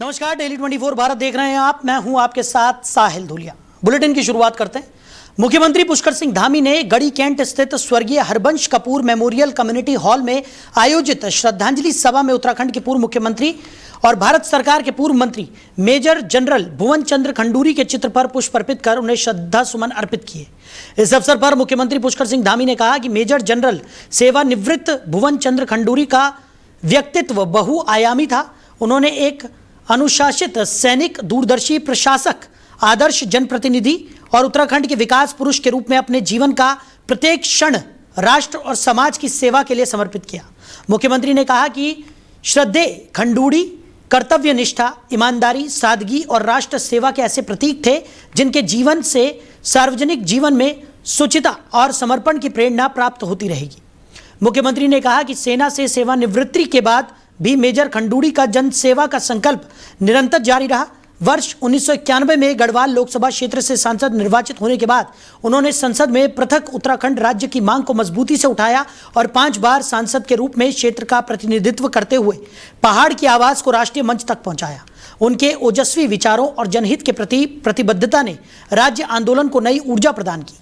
नमस्कार, डेली 24 भारत देख रहे हैं आप। मैं हूं आपके साथ साहिल धुलिया। बुलेटिन की शुरुआत करते हैं। मुख्यमंत्री पुष्कर सिंह धामी ने गढ़ी कैंट स्थित स्वर्गीय Harbansh Kapoor memorial community hall में आयोजित श्रद्धांजलि सभा में उत्तराखंड के पूर्व मुख्यमंत्री और भारत सरकार के पूर्व मंत्री मेजर जनरल भुवन चंद्र खंडूरी के चित्र पर पुष्प अर्पित कर उन्हें श्रद्धा सुमन अर्पित किए। इस अवसर पर मुख्यमंत्री पुष्कर सिंह धामी ने कहा कि मेजर जनरल सेवानिवृत्त भुवन चंद्र खंडूरी का व्यक्तित्व बहुआयामी था। उन्होंने एक अनुशासित सैनिक, दूरदर्शी प्रशासक, आदर्श जनप्रतिनिधि और उत्तराखंड के विकास पुरुष के रूप में अपने जीवन का प्रत्येक क्षण राष्ट्र और समाज की सेवा के लिए समर्पित किया। मुख्यमंत्री ने कहा कि श्रद्धेय खंडूरी कर्तव्य निष्ठा, ईमानदारी, सादगी और राष्ट्र सेवा के ऐसे प्रतीक थे जिनके जीवन से सार्वजनिक जीवन में शुचिता और समर्पण की प्रेरणा प्राप्त होती रहेगी। मुख्यमंत्री ने कहा कि सेना से सेवानिवृत्ति के बाद भी मेजर खंडूरी का जन सेवा का संकल्प निरंतर जारी रहा। वर्ष 1991 में गढ़वाल लोकसभा क्षेत्र से सांसद निर्वाचित होने के बाद उन्होंने संसद में पृथक उत्तराखंड राज्य की मांग को मजबूती से उठाया और 5 बार सांसद के रूप में क्षेत्र का प्रतिनिधित्व करते हुए पहाड़ की आवाज को राष्ट्रीय मंच तक पहुंचाया। उनके ओजस्वी विचारों और जनहित के प्रति प्रतिबद्धता ने राज्य आंदोलन को नई ऊर्जा प्रदान की।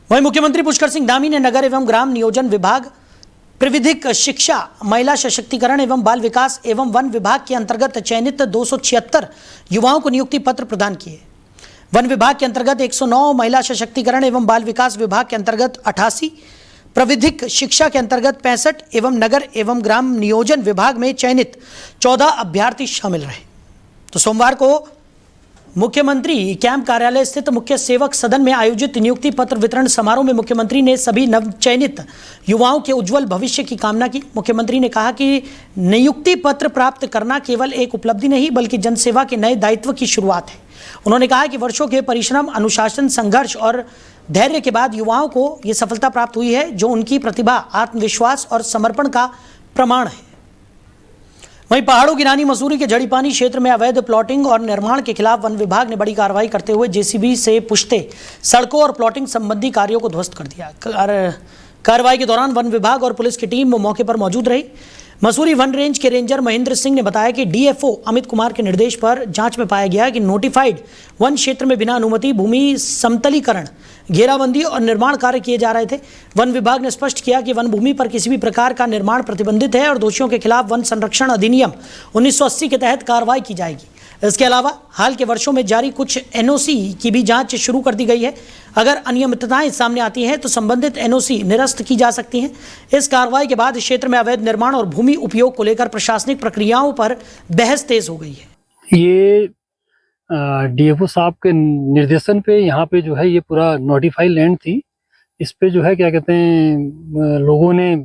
वहीं मुख्यमंत्री पुष्कर सिंह धामी ने नगर एवं ग्राम नियोजन विभाग, प्रविधिक शिक्षा, महिला सशक्तिकरण एवं बाल विकास एवं वन विभाग के अंतर्गत चयनित 276 युवाओं को नियुक्ति पत्र प्रदान किए। वन विभाग के अंतर्गत 109, महिला सशक्तिकरण एवं बाल विकास विभाग के अंतर्गत 88, प्रविधिक शिक्षा के अंतर्गत 65 एवं नगर एवं ग्राम नियोजन विभाग में चयनित 14 अभ्यर्थी शामिल रहे। तो सोमवार को मुख्यमंत्री कैंप कार्यालय स्थित मुख्य सेवक सदन में आयोजित नियुक्ति पत्र वितरण समारोह में मुख्यमंत्री ने सभी नवचयनित युवाओं के उज्जवल भविष्य की कामना की। मुख्यमंत्री ने कहा कि नियुक्ति पत्र प्राप्त करना केवल एक उपलब्धि नहीं बल्कि जनसेवा के नए दायित्व की शुरुआत है। उन्होंने कहा कि वर्षों के परिश्रम, अनुशासन, संघर्ष और धैर्य के बाद युवाओं को ये सफलता प्राप्त हुई है जो उनकी प्रतिभा, आत्मविश्वास और समर्पण का प्रमाण है। वहीं पहाड़ों की रानी मसूरी के जड़ीपानी क्षेत्र में अवैध प्लॉटिंग और निर्माण के खिलाफ वन विभाग ने बड़ी कार्रवाई करते हुए जेसीबी से पुश्ते सड़कों और प्लॉटिंग संबंधी कार्यों को ध्वस्त कर दिया। कार्रवाई के दौरान वन विभाग और पुलिस की टीम मौके पर मौजूद रही। मसूरी वन रेंज के रेंजर महेंद्र सिंह ने बताया कि डीएफओ अमित कुमार के निर्देश पर जांच में पाया गया कि नोटिफाइड वन क्षेत्र में बिना अनुमति भूमि समतलीकरण, घेराबंदी और निर्माण कार्य किए जा रहे थे। वन विभाग ने स्पष्ट किया कि वन भूमि पर किसी भी प्रकार का निर्माण प्रतिबंधित है और दोषियों के खिलाफ वन संरक्षण अधिनियम 1980 के तहत कार्रवाई की जाएगी। इसके अलावा हाल के वर्षों में जारी कुछ एनओसी की भी जांच शुरू कर दी गई है। अगर अनियमितताएं सामने आती हैं तो संबंधित एनओसी निरस्त की जा सकती हैं। इस कार्रवाई के बाद क्षेत्र में अवैध निर्माण और भूमि उपयोग को लेकर प्रशासनिक प्रक्रियाओं पर बहस तेज हो गई है। ये डीएफओ साहब के निर्देशन पे यहाँ पे जो है ये पूरा नोटिफाइड लैंड थी। इस पे जो है क्या कहते हैं, लोगों ने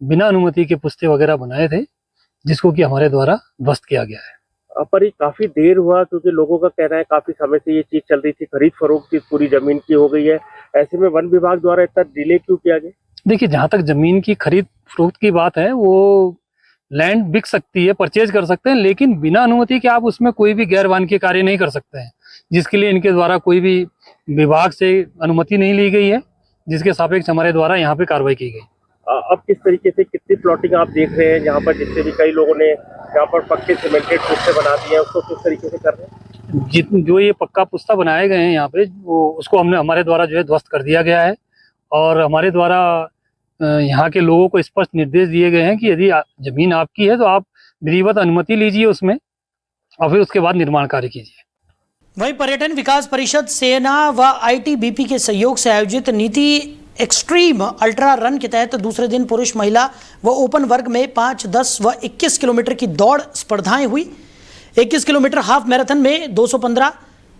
बिना अनुमति के पुस्ते वगैरह बनाए थे जिसको कि हमारे द्वारा ध्वस्त किया गया है। पर ये काफी देर हुआ क्योंकि लोगों का कहना है काफी समय से ये चीज चल रही थी, खरीद फरोख्त की पूरी जमीन की हो गई है। ऐसे में वन विभाग द्वारा इतना डिले क्यों किया गया? देखिए, जहाँ तक जमीन की खरीद फरोख्त की बात है, वो लैंड बिक सकती है, परचेज कर सकते हैं, लेकिन बिना अनुमति के आप उसमें कोई भी गैर वानिकी कार्य नहीं कर सकते हैं, जिसके लिए इनके द्वारा कोई भी विभाग से अनुमति नहीं ली गई है, जिसके सापेक्ष हमारे द्वारा यहाँ पे कार्रवाई की गई। अब किस तरीके से कितनी प्लॉटिंग आप देख रहे हैं यहाँ पर, जिससे भी कई लोगों ने यहाँ पर पक्के सीमेंटेड पुस्ते बना दिए हैं, उसको किस तरीके से कर रहे हैं? जो ये पक्का पुस्ता बनाए गए हैं यहाँ पे, वो उसको हमारे द्वारा जो है ध्वस्त कर दिया गया है और हमारे द्वारा यहाँ के लोगों को स्पष्ट निर्देश दिए गए हैं कि यदि जमीन आपकी है तो आप विधिवत अनुमति लीजिए उसमें और फिर उसके बाद निर्माण कार्य कीजिए। वहीं पर्यटन विकास परिषद, सेना व आईटीबीपी के सहयोग से आयोजित नीति एक्सट्रीम अल्ट्रा रन के तहत दूसरे दिन पुरुष, महिला व ओपन वर्ग में 5, 10 व 21 किलोमीटर की दौड़ स्पर्धाएं हुई। 21 किलोमीटर हाफ मैराथन में 215,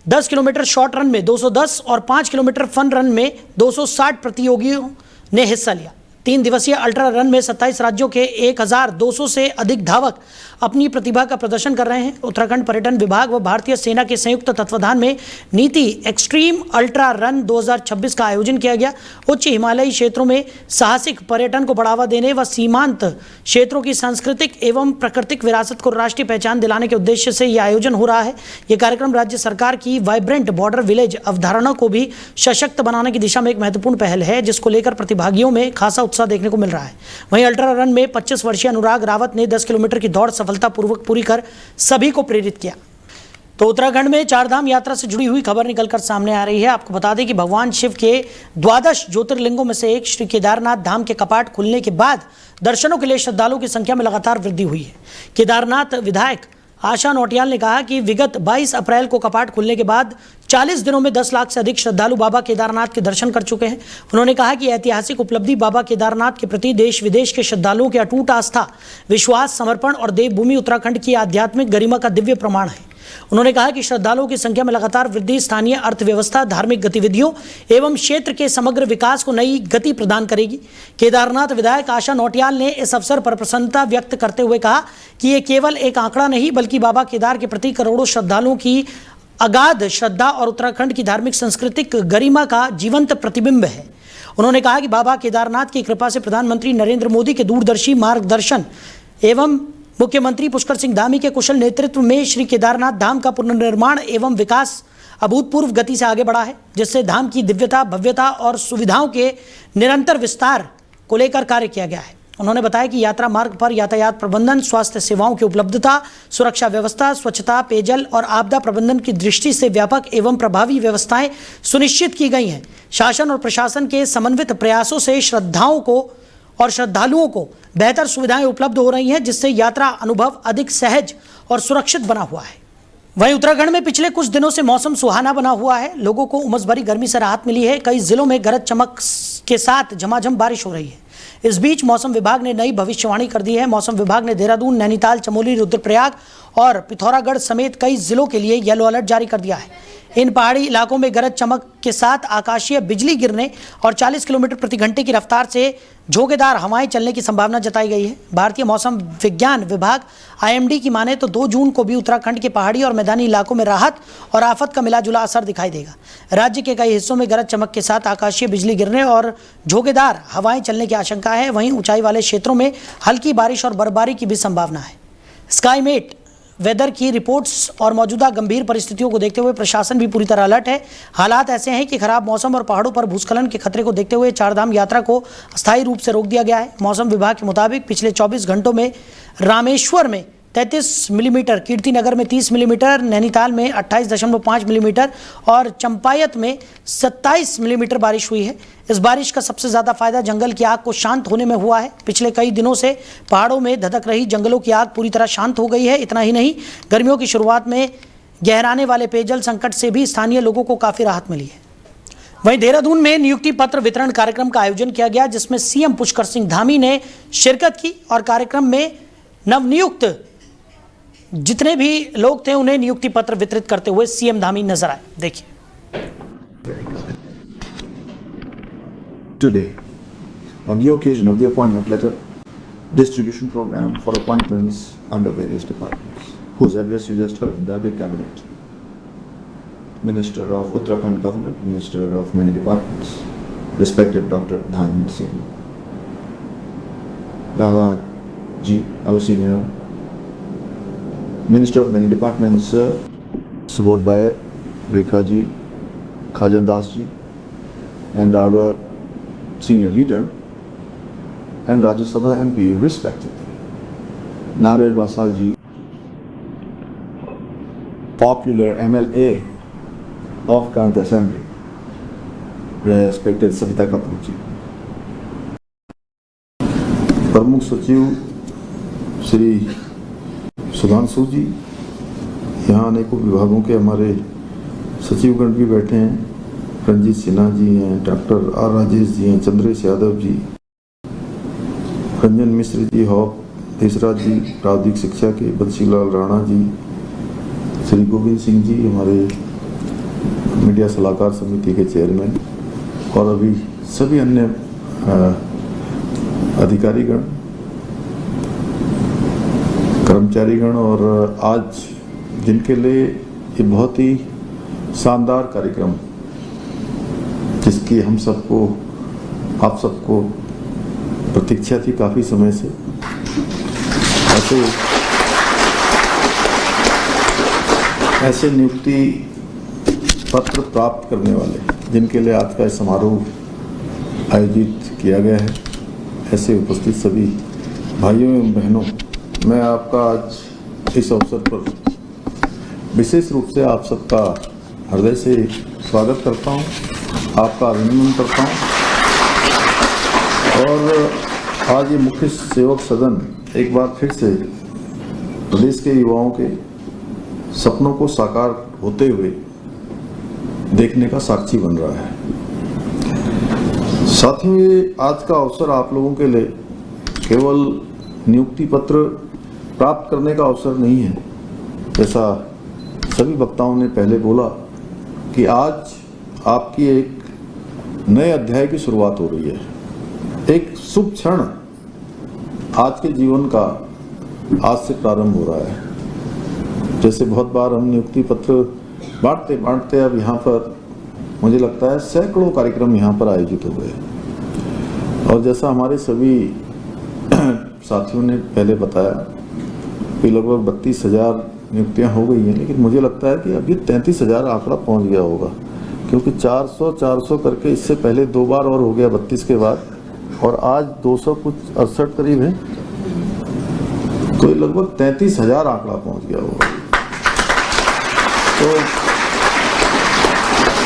10 किलोमीटर शॉर्ट रन में 210 और 5 किलोमीटर फन रन में 260 प्रतियोगियों ने हिस्सा लिया। 3 दिवसीय अल्ट्रा रन में 27 राज्यों के 1200 से अधिक धावक अपनी प्रतिभा का प्रदर्शन कर रहे हैं। उत्तराखंड पर्यटन विभाग व भारतीय सेना के संयुक्त तत्वाधान में नीति एक्सट्रीम अल्ट्रा रन 2026 का आयोजन किया गया। उच्च हिमालयी क्षेत्रों में साहसिक पर्यटन को बढ़ावा देने व सीमांत क्षेत्रों की सांस्कृतिक एवं प्राकृतिक विरासत को राष्ट्रीय पहचान दिलाने के उद्देश्य से यह आयोजन हो रहा है। यह कार्यक्रम राज्य सरकार की वाइब्रेंट बॉर्डर विलेज अवधारणा को भी सशक्त बनाने की दिशा में एक महत्वपूर्ण पहल है, जिसको लेकर प्रतिभागियों में खासा उत्साह देखने को मिल रहा है। वहीं अल्ट्रा रन में 25 वर्षीय अनुराग रावत ने 10 किलोमीटर की दौड़ सफलतापूर्वक पूरी कर सभी को प्रेरित किया। तो उत्तराखंड में चारधाम यात्रा से जुड़ी हुई खबर निकलकर सामने आ रही है। आपको बता दें कि भगवान शिव के 12 ज्योतिर्लिंगों में से एक श्री केदारनाथ धाम के कपाट खुलने के बाद दर्शनों के लिए श्रद्धालुओं की संख्या में लगातार वृद्धि हुई है। केदारनाथ विधायक आशा नौटियाल ने कहा कि विगत 22 अप्रैल को कपाट खुलने के बाद 40 दिनों में 10 लाख से अधिक श्रद्धालु बाबा केदारनाथ के दर्शन कर चुके हैं। उन्होंने कहा कि ऐतिहासिक उपलब्धि बाबा केदारनाथ के प्रति देश विदेश के श्रद्धालुओं की अटूट आस्था, विश्वास, समर्पण और देवभूमि उत्तराखंड की आध्यात्मिक गरिमा का दिव्य प्रमाण है। उन्होंने कहा कि श्रद्धालुओं की संख्या में लगातार वृद्धि स्थानीय अर्थव्यवस्था, धार्मिक गतिविधियों एवं क्षेत्र के समग्र विकास को नई गति प्रदान करेगी। केदारनाथ विधायक आशा नौटियाल ने इस अवसर पर प्रसन्नता व्यक्त करते हुए कहा कि ये केवल एक आंकड़ा नहीं बल्कि बाबा केदार के प्रति करोड़ों श्रद्धालुओं की अगाध श्रद्धा और उत्तराखंड की धार्मिक सांस्कृतिक गरिमा का जीवंत प्रतिबिंब है। उन्होंने कहा कि बाबा केदारनाथ की कृपा से प्रधानमंत्री नरेंद्र मोदी के दूरदर्शी मार्गदर्शन एवं मुख्यमंत्री पुष्कर सिंह धामी के कुशल नेतृत्व में श्री केदारनाथ धाम का पुनर्निर्माण एवं विकास अभूतपूर्व गति से आगे बढ़ा है, जिससे धाम की दिव्यता, भव्यता और सुविधाओं के निरंतर विस्तार को लेकर कार्य किया गया है। उन्होंने बताया कि यात्रा मार्ग पर यातायात प्रबंधन, स्वास्थ्य सेवाओं की उपलब्धता, सुरक्षा व्यवस्था, स्वच्छता, पेयजल और आपदा प्रबंधन की दृष्टि से व्यापक एवं प्रभावी व्यवस्थाएं सुनिश्चित की गई हैं। शासन और प्रशासन के समन्वित प्रयासों से श्रद्धाओं को और श्रद्धालुओं को बेहतर सुविधाएं उपलब्ध हो रही हैं, जिससे यात्रा अनुभव अधिक सहज और सुरक्षित बना हुआ है। वहीं उत्तराखंड में पिछले कुछ दिनों से मौसम सुहाना बना हुआ है। लोगों को उमस भरी गर्मी से राहत मिली है। कई जिलों में गरज चमक के साथ झमाझम बारिश हो रही है। इस बीच मौसम विभाग ने नई भविष्यवाणी कर दी है। मौसम विभाग ने देहरादून, नैनीताल, चमोली, रुद्रप्रयाग और पिथौरागढ़ समेत कई जिलों के लिए येलो अलर्ट जारी कर दिया है। इन पहाड़ी इलाकों में गरज चमक के साथ आकाशीय बिजली गिरने और 40 किलोमीटर प्रति घंटे की रफ्तार से झोंकेदार हवाएं चलने की संभावना जताई गई है। भारतीय मौसम विज्ञान विभाग IMD की माने तो 2 जून को भी उत्तराखंड के पहाड़ी और मैदानी इलाकों में राहत और आफत का मिलाजुला असर दिखाई देगा। राज्य के कई हिस्सों में गरज चमक के साथ आकाशीय बिजली गिरने और झोंकेदार हवाएं चलने की आशंका है। वहीं ऊंचाई वाले क्षेत्रों में हल्की बारिश और बर्फबारी की भी संभावना है। स्काईमेट वेदर की रिपोर्ट्स और मौजूदा गंभीर परिस्थितियों को देखते हुए प्रशासन भी पूरी तरह अलर्ट है। हालात ऐसे हैं कि खराब मौसम और पहाड़ों पर भूस्खलन के खतरे को देखते हुए चारधाम यात्रा को अस्थायी रूप से रोक दिया गया है। मौसम विभाग के मुताबिक पिछले 24 घंटों में रामेश्वर में 33 मिलीमीटर, कीर्तिनगर में 30 मिलीमीटर, नैनीताल में 28.5 मिलीमीटर और चंपायत में 27 मिलीमीटर बारिश हुई है। इस बारिश का सबसे ज़्यादा फायदा जंगल की आग को शांत होने में हुआ है। पिछले कई दिनों से पहाड़ों में धधक रही जंगलों की आग पूरी तरह शांत हो गई है। इतना ही नहीं, गर्मियों की शुरुआत में गहराने वाले पेयजल संकट से भी स्थानीय लोगों को काफ़ी राहत मिली है। वहीं देहरादून में नियुक्ति पत्र वितरण कार्यक्रम का आयोजन किया गया, जिसमें CM पुष्कर सिंह धामी ने शिरकत की और कार्यक्रम में नवनियुक्त जितने भी लोग थे उन्हें नियुक्ति पत्र वितरित करते हुए CM धामी नजर आए। देखिए। Today, on the occasion of the appointment letter distribution program for appointments under various departments, whose address you just heard, the Abhay Cabinet, Minister of Uttarakhand Government, Minister of many departments, respected Dr. Dhanand Singh, Baba Ji, our senior Minister of many departments, supported by Rekha Ji, Khajan Das Ji, and our senior leader, and Rajya Sabha MP, respectively. Nared Vasal Ji, popular MLA of Kant Assembly, respected Savita Kapoor Ji, प्रमुख सचिव श्री सुधांशु जी, यहाँ अनेकों विभागों के हमारे सचिवगण भी बैठे हैं। रंजीत सिन्हा जी हैं, डॉक्टर R. राजेश जी हैं, चंद्रेश यादव जी, रंजन मिश्र जी, हॉप देसराज जी, प्रावधिक शिक्षा के बंसीलाल राणा जी, श्री गोविंद सिंह जी हमारे मीडिया सलाहकार समिति के चेयरमैन, और अभी सभी अन्य अधिकारीगण, कर्मचारीगण, और आज जिनके लिए ये बहुत ही शानदार कार्यक्रम, जिसकी हम सबको, आप सबको प्रतीक्षा थी काफ़ी समय से, ऐसे नियुक्ति पत्र प्राप्त करने वाले, जिनके लिए आज का समारोह आयोजित किया गया है, ऐसे उपस्थित सभी भाइयों एवं बहनों, मैं आपका आज इस अवसर पर विशेष रूप से आप सबका हृदय से स्वागत करता हूं, आपका अभिनंदन करता हूं। और आज ये मुख्य सेवक सदन एक बार फिर से प्रदेश के युवाओं के सपनों को साकार होते हुए देखने का साक्षी बन रहा है। साथियों, ये आज का अवसर आप लोगों के लिए केवल नियुक्ति पत्र प्राप्त करने का अवसर नहीं है, जैसा सभी वक्ताओं ने पहले बोला कि आज आपकी एक नए अध्याय की शुरुआत हो रही है। एक शुभ क्षण आज के जीवन का आज से प्रारंभ हो रहा है। जैसे बहुत बार हम नियुक्ति पत्र बांटते बांटते अब यहाँ पर मुझे लगता है सैकड़ों कार्यक्रम यहाँ पर आयोजित हो गए, और जैसा हमारे सभी साथियों ने पहले बताया कि लगभग 32,000 नियुक्तियाँ हो गई हैं, लेकिन मुझे लगता है कि अभी 33,000 आंकड़ा पहुँच गया होगा, क्योंकि 400 करके इससे पहले 2 बार और हो गया 32 के बाद, और आज 268 करीब है, तो लगभग 33,000 आंकड़ा पहुँच गया होगा।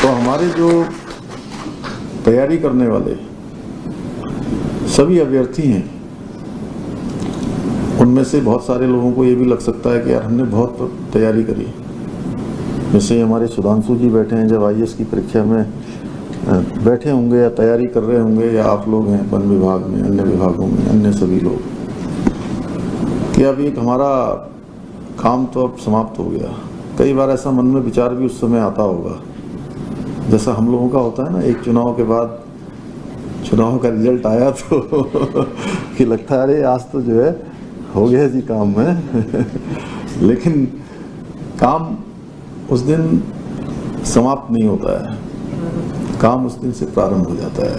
तो हमारे जो तैयारी करने वाले सभी अभ्यर्थी हैं, उनमें से बहुत सारे लोगों को ये भी लग सकता है कि यार हमने बहुत तैयारी करी। जैसे हमारे सुधांशु जी बैठे हैं, जब IAS की परीक्षा में बैठे होंगे या तैयारी कर रहे होंगे, या आप लोग हैं वन विभाग में, अन्य विभागों में, अन्य सभी लोग, कि अब एक हमारा काम तो अब समाप्त हो गया। कई बार ऐसा मन में विचार भी उस समय आता होगा, जैसा हम लोगों का होता है ना, एक चुनाव के बाद चुनाव का रिजल्ट आया तो कि लगता है अरे आज तो जो है हो गया जी काम में लेकिन काम उस दिन समाप्त नहीं होता है, काम उस दिन से प्रारंभ हो जाता है।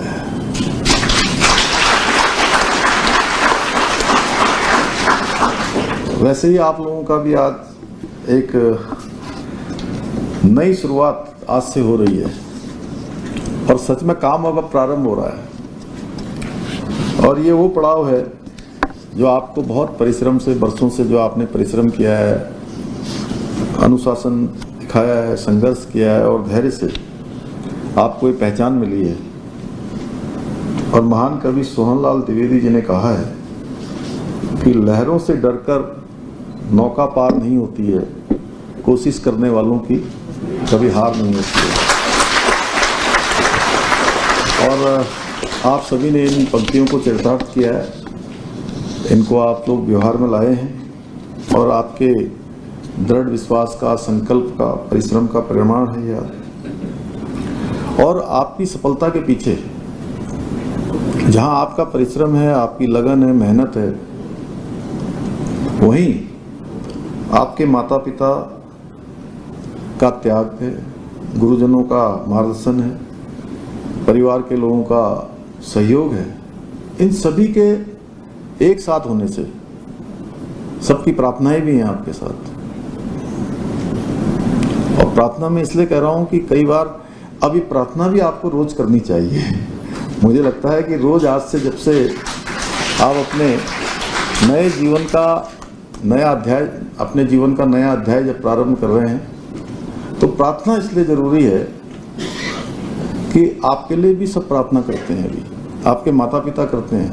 वैसे ही आप लोगों का भी आज एक नई शुरुआत आज से हो रही है, और सच में काम अब प्रारंभ हो रहा है। और ये वो पड़ाव है जो आपको बहुत परिश्रम से, बरसों से जो आपने परिश्रम किया है, अनुशासन दिखाया है, संघर्ष किया है, और धैर्य से आपको एक पहचान मिली है। और महान कवि सोहनलाल द्विवेदी जी ने कहा है कि लहरों से डरकर नौका पार नहीं होती है, कोशिश करने वालों की कभी हार नहीं होती है। और आप सभी ने इन पंक्तियों को चरितार्थ किया है, इनको आप लोग व्यवहार में लाए हैं, और आपके दृढ़ विश्वास का, संकल्प का, परिश्रम का परिणाम है यह। और आपकी सफलता के पीछे जहां आपका परिश्रम है, आपकी लगन है, मेहनत है, वहीं आपके माता पिता का त्याग है, गुरुजनों का मार्गदर्शन है, परिवार के लोगों का सहयोग है। इन सभी के एक साथ होने से, सबकी प्रार्थनाएं भी हैं आपके साथ। और प्रार्थना में इसलिए कह रहा हूं कि कई बार अभी प्रार्थना भी आपको रोज करनी चाहिए। मुझे लगता है कि रोज आज से, जब से आप अपने नए जीवन का नया अध्याय, अपने जीवन का नया अध्याय जब प्रारंभ कर रहे हैं, तो प्रार्थना इसलिए जरूरी है कि आपके लिए भी सब प्रार्थना करते हैं, अभी आपके माता पिता करते हैं,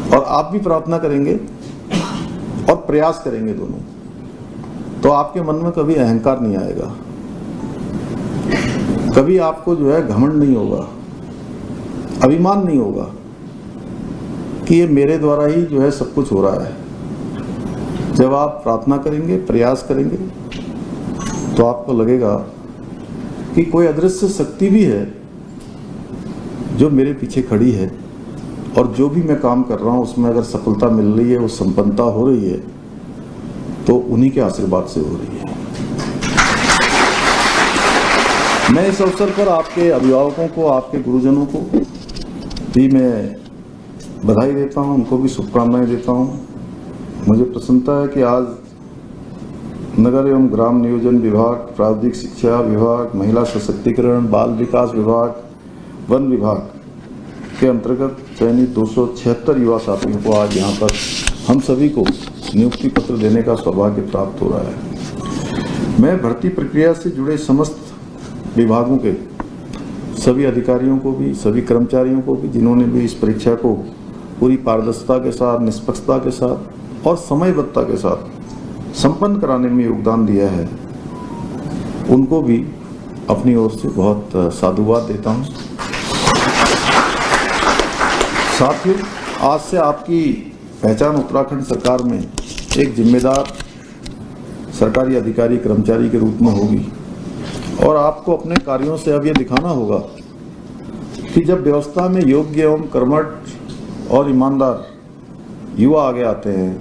और आप भी प्रार्थना करेंगे और प्रयास करेंगे दोनों, तो आपके मन में कभी अहंकार नहीं आएगा, कभी आपको जो है घमंड नहीं होगा, अभिमान नहीं होगा कि ये मेरे द्वारा ही जो है सब कुछ हो रहा है। जब आप प्रार्थना करेंगे, प्रयास करेंगे, तो आपको लगेगा कि कोई अदृश्य शक्ति भी है जो मेरे पीछे खड़ी है, और जो भी मैं काम कर रहा हूं उसमें अगर सफलता मिल रही है, वो संपन्नता हो रही है, तो उन्हीं के आशीर्वाद से हो रही है। मैं इस अवसर पर आपके अभिभावकों को, आपके गुरुजनों को भी मैं बधाई देता हूं, उनको भी शुभकामनाएं देता हूं। मुझे प्रसन्नता है कि आज नगर एवं ग्राम नियोजन विभाग, प्राविधिक शिक्षा विभाग, महिला सशक्तिकरण, बाल विकास विभाग, वन विभाग के अंतर्गत चयनित 276 युवा साथियों को आज यहाँ पर हम सभी को नियुक्ति पत्र देने का सौभाग्य प्राप्त हो रहा है। मैं भर्ती प्रक्रिया से जुड़े समस्त विभागों के सभी अधिकारियों को भी, सभी कर्मचारियों को भी, जिन्होंने भी इस परीक्षा को पूरी पारदर्शिता के साथ, निष्पक्षता के साथ और समयबद्धता के साथ संपन्न कराने में योगदान दिया है, उनको भी अपनी ओर से बहुत साधुवाद देता हूँ। साथियों, आज से आपकी पहचान उत्तराखंड सरकार में एक जिम्मेदार सरकारी अधिकारी, कर्मचारी के रूप में होगी और आपको अपने कार्यों से अब ये दिखाना होगा कि जब व्यवस्था में योग्य एवं कर्मठ और ईमानदार युवा आगे आते हैं,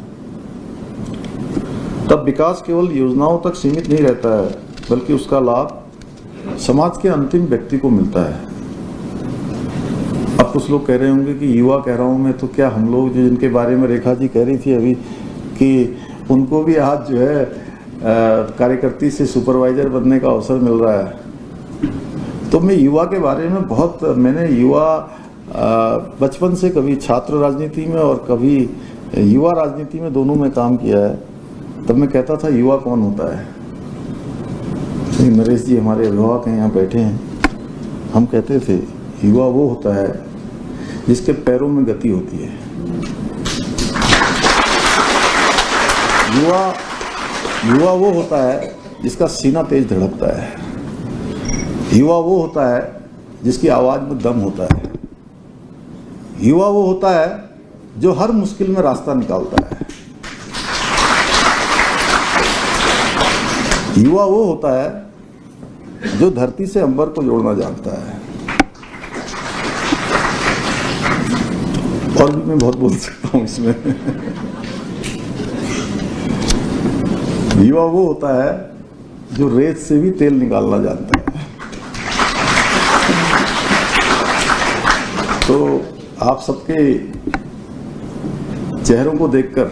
तब विकास केवल योजनाओं तक सीमित नहीं रहता है, बल्कि उसका लाभ समाज के अंतिम व्यक्ति को मिलता है। अब कुछ लोग कह रहे होंगे कि युवा कह रहा हूं मैं, तो क्या हम लोग जो जिनके बारे में रेखा जी कह रही थी अभी कि उनको भी आज जो है कार्यकर्ती से सुपरवाइजर बनने का अवसर मिल रहा है। तो मैं युवा के बारे में मैंने युवा बचपन से कभी छात्र राजनीति में और कभी युवा राजनीति में, दोनों में काम किया है। तब मैं कहता था युवा कौन होता है। नरेश जी हमारे अभिभावक हैं, यहाँ बैठे हैं, हम कहते थे युवा वो होता है जिसके पैरों में गति होती है। युवा वो होता है जिसका सीना तेज धड़कता है। युवा वो होता है जिसकी आवाज में दम होता है। युवा वो होता है जो हर मुश्किल में रास्ता निकालता है। युवा वो होता है जो धरती से अंबर को जोड़ना जानता है। और भी मैं बहुत बोल सकता हूं इसमें। युवा वो होता है जो रेत से भी तेल निकालना जानता है। तो आप सबके चेहरों को देखकर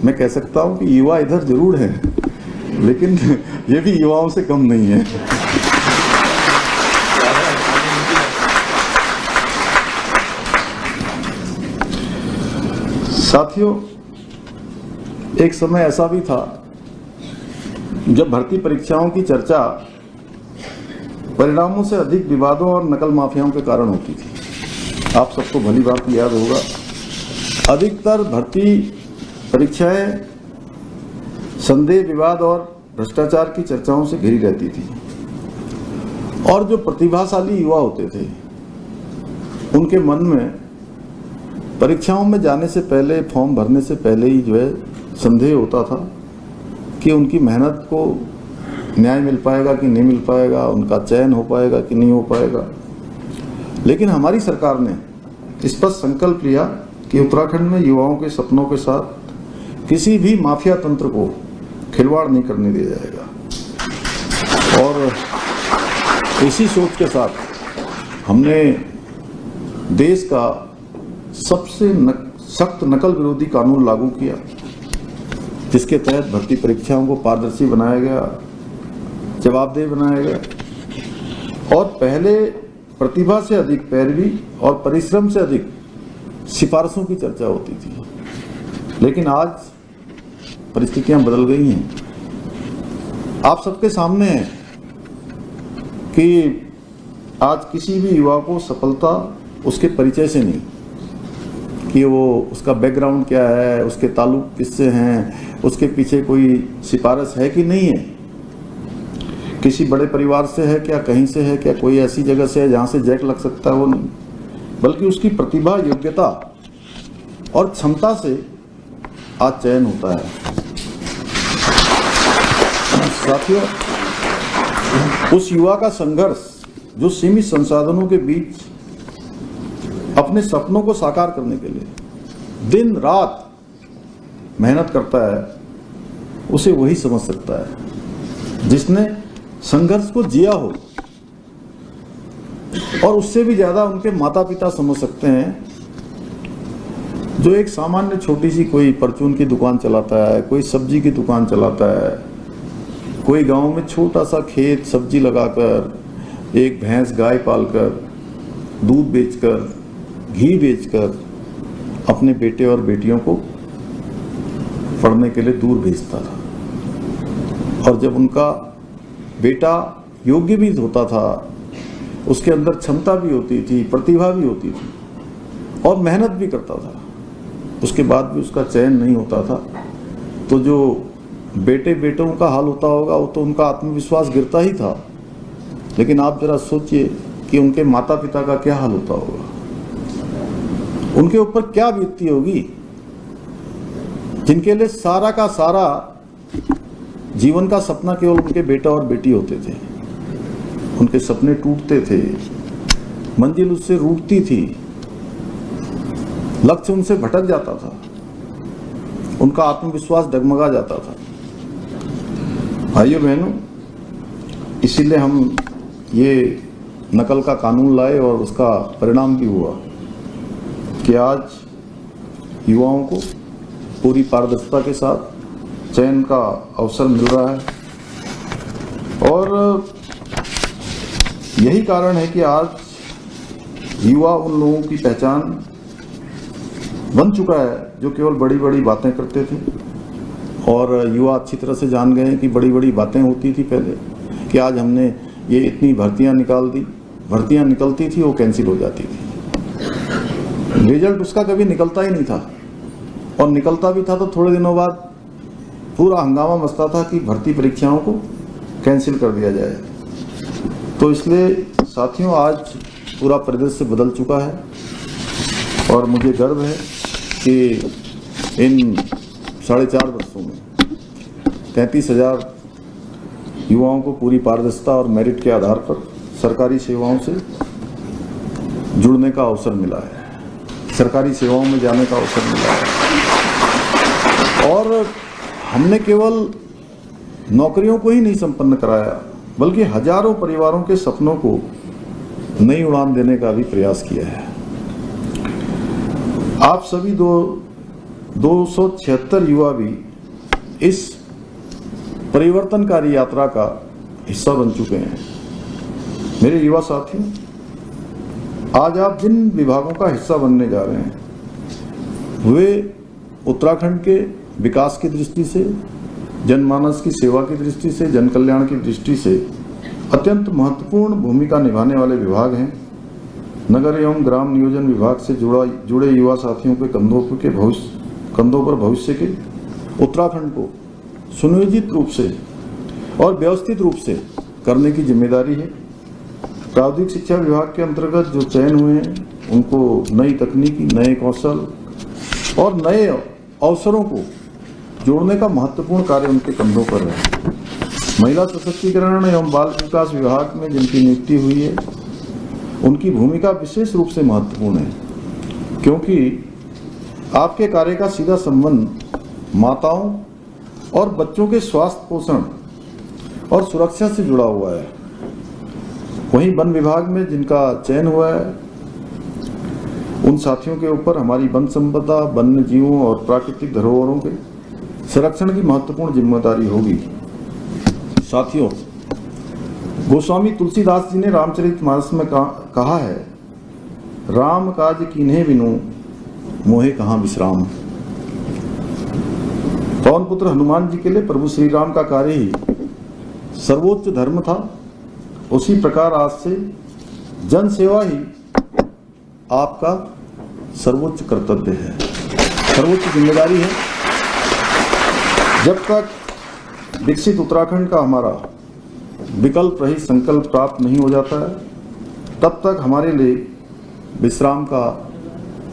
मैं कह सकता हूं कि युवा इधर जरूर है, लेकिन ये भी युवाओं से कम नहीं है। साथियों, एक समय ऐसा भी था जब भर्ती परीक्षाओं की चर्चा परिणामों से अधिक विवादों और नकल माफियाओं के कारण होती थी। आप सबको भली बात याद होगा, अधिकतर भर्ती परीक्षाएं संदेह, विवाद और भ्रष्टाचार की चर्चाओं से घिरी रहती थी। और जो प्रतिभाशाली युवा होते थे, उनके मन में परीक्षाओं में जाने से पहले, फॉर्म भरने से पहले ही जो है संदेह होता था कि उनकी मेहनत को न्याय मिल पाएगा कि नहीं मिल पाएगा, उनका चयन हो पाएगा कि नहीं हो पाएगा। लेकिन हमारी सरकार ने स्पष्ट संकल्प लिया कि उत्तराखंड में युवाओं के सपनों के साथ किसी भी माफिया तंत्र को खिलवाड़ नहीं करने दिया जाएगा। और इसी सोच के साथ हमने देश का सबसे सख्त नकल विरोधी कानून लागू किया, जिसके तहत भर्ती परीक्षाओं को पारदर्शी बनाया गया, जवाबदेह बनाया गया और पहले प्रतिभा से अधिक पैरवी और परिश्रम से अधिक सिफारिशों की चर्चा होती थी। लेकिन आज परिस्थितियां बदल गई हैं। आप सबके सामने है कि आज किसी भी युवा को सफलता उसके परिचय से नहीं, कि वो उसका बैकग्राउंड क्या है, उसके ताल्लुक किससे हैं, उसके पीछे कोई सिफारिश है कि नहीं है, किसी बड़े परिवार से है क्या, कहीं से है क्या, कोई ऐसी जगह से है जहाँ से जैक लग सकता है, वो नहीं, बल्कि उसकी प्रतिभा, योग्यता और क्षमता से आज चयन होता है। साथियों, उस युवा का संघर्ष जो सीमित संसाधनों के बीच अपने सपनों को साकार करने के लिए दिन रात मेहनत करता है, उसे वही समझ सकता है जिसने संघर्ष को जिया हो। और उससे भी ज्यादा उनके माता पिता समझ सकते हैं जो एक सामान्य छोटी सी कोई परचून की दुकान चलाता है, कोई सब्जी की दुकान चलाता है, कोई गांव में छोटा सा खेत सब्जी लगाकर, एक भैंस गाय पालकर, दूध बेचकर घी बेचकर अपने बेटे और बेटियों को पढ़ने के लिए दूर भेजता था। और जब उनका बेटा योग्य भी होता था, उसके अंदर क्षमता भी होती थी, प्रतिभा भी होती थी और मेहनत भी करता था, उसके बाद भी उसका चयन नहीं होता था, तो जो बेटों का हाल होता होगा वो तो उनका आत्मविश्वास गिरता ही था। लेकिन आप जरा सोचिए कि उनके माता पिता का क्या हाल होता होगा, उनके ऊपर क्या बीतती होगी, जिनके लिए सारा का सारा जीवन का सपना केवल उनके बेटा और बेटी होते थे। उनके सपने टूटते थे, मंजिल उससे रूठती थी, लक्ष्य उनसे भटक जाता था, उनका आत्मविश्वास डगमगा जाता था। भाइयों बहनों, इसीलिए हम ये नकल का कानून लाए और उसका परिणाम भी हुआ कि आज युवाओं को पूरी पारदर्शिता के साथ चयन का अवसर मिल रहा है। और यही कारण है कि आज युवा उन लोगों की पहचान बन चुका है जो केवल बड़ी बड़ी बातें करते थे। और युवा अच्छी तरह से जान गए हैं कि बड़ी बड़ी बातें होती थी पहले, कि आज हमने ये इतनी भर्तियां निकाल दी, भर्तियां निकलती थी वो कैंसिल हो जाती थी, रिजल्ट उसका कभी निकलता ही नहीं था, और निकलता भी था तो थोड़े दिनों बाद पूरा हंगामा मचता था कि भर्ती परीक्षाओं को कैंसिल कर दिया जाए। तो इसलिए साथियों, आज पूरा परिदृश्य बदल चुका है और मुझे गर्व है कि इन 4.5 वर्षों में 33,000 युवाओं को पूरी पारदर्शिता और मेरिट के आधार पर सरकारी सेवाओं से जुड़ने का अवसर मिला है, सरकारी सेवाओं में जाने का अवसर मिला है। और हमने केवल नौकरियों को ही नहीं संपन्न कराया, बल्कि हजारों परिवारों के सपनों को नई उड़ान देने का भी प्रयास किया है। आप सभी 276 युवा भी इस परिवर्तनकारी यात्रा का हिस्सा बन चुके हैं। मेरे युवा साथियों, आज आप जिन विभागों का हिस्सा बनने जा रहे हैं वे उत्तराखंड के विकास की दृष्टि से, जनमानस की सेवा की दृष्टि से, जन कल्याण की दृष्टि से अत्यंत महत्वपूर्ण भूमिका निभाने वाले विभाग हैं। नगर एवं ग्राम नियोजन विभाग से जुड़े युवा साथियों के कंधों पर भविष्य के उत्तराखंड को सुनियोजित रूप से और व्यवस्थित रूप से करने की जिम्मेदारी है। प्राविधिक शिक्षा विभाग के अंतर्गत जो चयन हुए हैं उनको नई तकनीकी, नए कौशल और नए अवसरों को जोड़ने का महत्वपूर्ण कार्य उनके कंधों पर है। महिला सशक्तिकरण एवं बाल विकास विभाग में जिनकी नियुक्ति हुई है उनकी भूमिका विशेष रूप से महत्वपूर्ण है, क्योंकि आपके कार्य का सीधा संबंध माताओं और बच्चों के स्वास्थ्य, पोषण और सुरक्षा से जुड़ा हुआ है। वहीं वन विभाग में जिनका चयन हुआ है उन साथियों के ऊपर हमारी वन संपदा, वन्य जीवों और प्राकृतिक धरोहरों के संरक्षण की महत्वपूर्ण जिम्मेदारी होगी। साथियों, गोस्वामी तुलसीदास जी ने रामचरितमानस में कहा है, राम काज कीन्हे बिनु मोहे कहाँ विश्राम। पवन पुत्र हनुमान जी के लिए प्रभु श्री राम का कार्य ही सर्वोच्च धर्म था। उसी प्रकार आज से जन सेवा ही आपका सर्वोच्च कर्तव्य है, सर्वोच्च जिम्मेदारी है। जब तक विकसित उत्तराखंड का हमारा विकल्प रहित संकल्प प्राप्त नहीं हो जाता है, तब तक हमारे लिए विश्राम का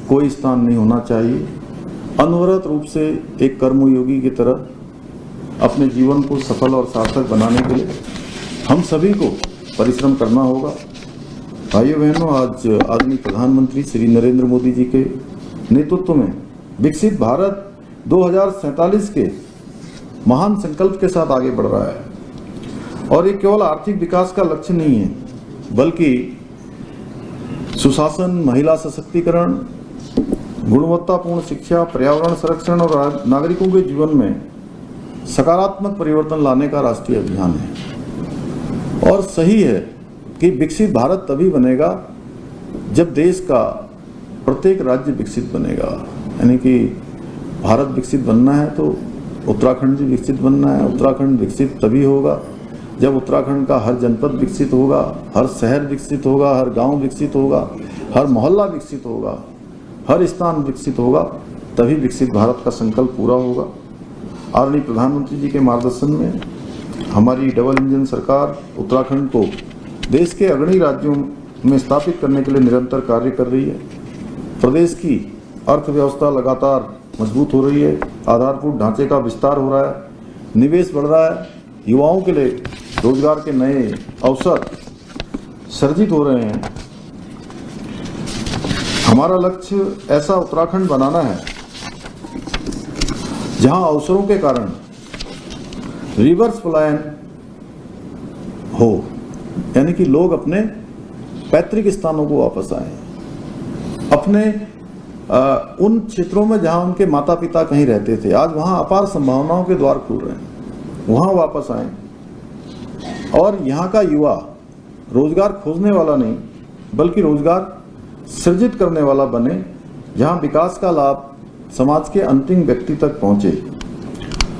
कोई स्थान नहीं होना चाहिए। अनवरत रूप से एक कर्मयोगी की तरह अपने जीवन को सफल और सार्थक बनाने के लिए हम सभी को परिश्रम करना होगा। भाइयों बहनों, आज आदरणीय प्रधानमंत्री श्री नरेंद्र मोदी जी के नेतृत्व में विकसित भारत 2047 के महान संकल्प के साथ आगे बढ़ रहा है। और ये केवल आर्थिक विकास का लक्ष्य नहीं है, बल्कि सुशासन, महिला सशक्तिकरण, गुणवत्तापूर्ण शिक्षा, पर्यावरण संरक्षण और नागरिकों के जीवन में सकारात्मक परिवर्तन लाने का राष्ट्रीय अभियान है। और सही है कि विकसित भारत तभी बनेगा जब देश का प्रत्येक राज्य विकसित बनेगा। यानी कि भारत विकसित बनना है तो उत्तराखंड भी विकसित बनना है। उत्तराखंड विकसित तभी होगा जब उत्तराखंड का हर जनपद विकसित होगा, हर शहर विकसित होगा, हर गांव विकसित होगा, हर मोहल्ला विकसित होगा, हर स्थान विकसित होगा, तभी विकसित भारत का संकल्प पूरा होगा। आदरणीय प्रधानमंत्री जी के मार्गदर्शन में हमारी डबल इंजन सरकार उत्तराखंड को देश के अग्रणी राज्यों में स्थापित करने के लिए निरंतर कार्य कर रही है। प्रदेश की अर्थव्यवस्था लगातार मजबूत हो रही है, आधारभूत ढांचे का विस्तार हो रहा है, निवेश बढ़ रहा है, युवाओं के लिए रोजगार के नए अवसर सर्जित हो रहे हैं। हमारा लक्ष्य ऐसा उत्तराखंड बनाना है जहां अवसरों के कारण रिवर्स पलायन हो, यानी कि लोग अपने पैतृक स्थानों को वापस आए, अपने उन क्षेत्रों में जहां उनके माता पिता कहीं रहते थे, आज वहां अपार संभावनाओं के द्वार खुल रहे हैं, वहां वापस आए और यहाँ का युवा रोजगार खोजने वाला नहीं बल्कि रोजगार सृजित करने वाला बने, जहाँ विकास का लाभ समाज के अंतिम व्यक्ति तक पहुँचे।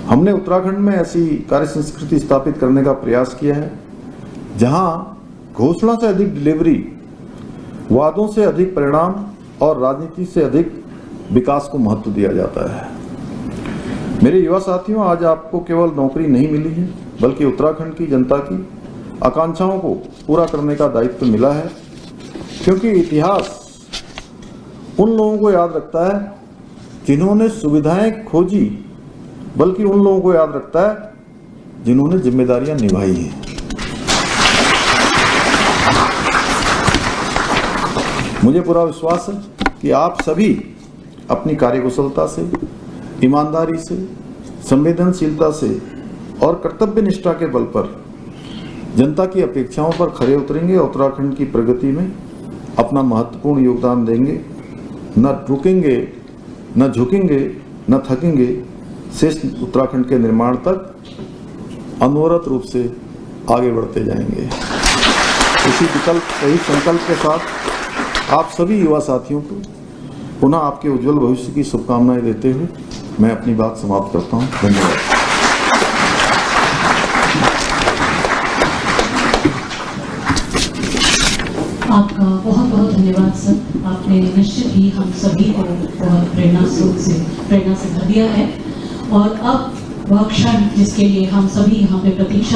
हमने उत्तराखंड में ऐसी कार्य संस्कृति स्थापित करने का प्रयास किया है जहाँ घोषणा से अधिक डिलीवरी, वादों से अधिक परिणाम और राजनीति से अधिक विकास को महत्व दिया जाता है। मेरे युवा साथियों, आज आपको केवल नौकरी नहीं मिली है बल्कि उत्तराखंड की जनता की आकांक्षाओं को पूरा करने का दायित्व मिला है, क्योंकि इतिहास उन लोगों को याद रखता है जिन्होंने सुविधाएं खोजी, बल्कि उन लोगों को याद रखता है जिन्होंने जिम्मेदारियां निभाई हैं। मुझे पूरा विश्वास है कि आप सभी अपनी कार्यकुशलता से, ईमानदारी से, संवेदनशीलता से और कर्तव्य निष्ठा के बल पर जनता की अपेक्षाओं पर खरे उतरेंगे, उत्तराखंड की प्रगति में अपना महत्वपूर्ण योगदान देंगे। न रुकेंगे, न झुकेंगे, न थकेंगे, शेष उत्तराखंड के निर्माण तक अनवरत रूप से आगे बढ़ते जाएंगे। इसी विकल्प, सही संकल्प के साथ आप सभी युवा साथियों को पुनः आपके उज्जवल भविष्य की शुभकामनाएं देते हुए मैं अपनी बात समाप्त करता हूं। धन्यवाद। आपका बहुत बहुत धन्यवाद सर। आपने निश्चित ही हम सभी को बहुत प्रेरणा से भर दिया है और अब वह क्षण जिसके लिए हम सभी यहाँ पे प्रतीक्षा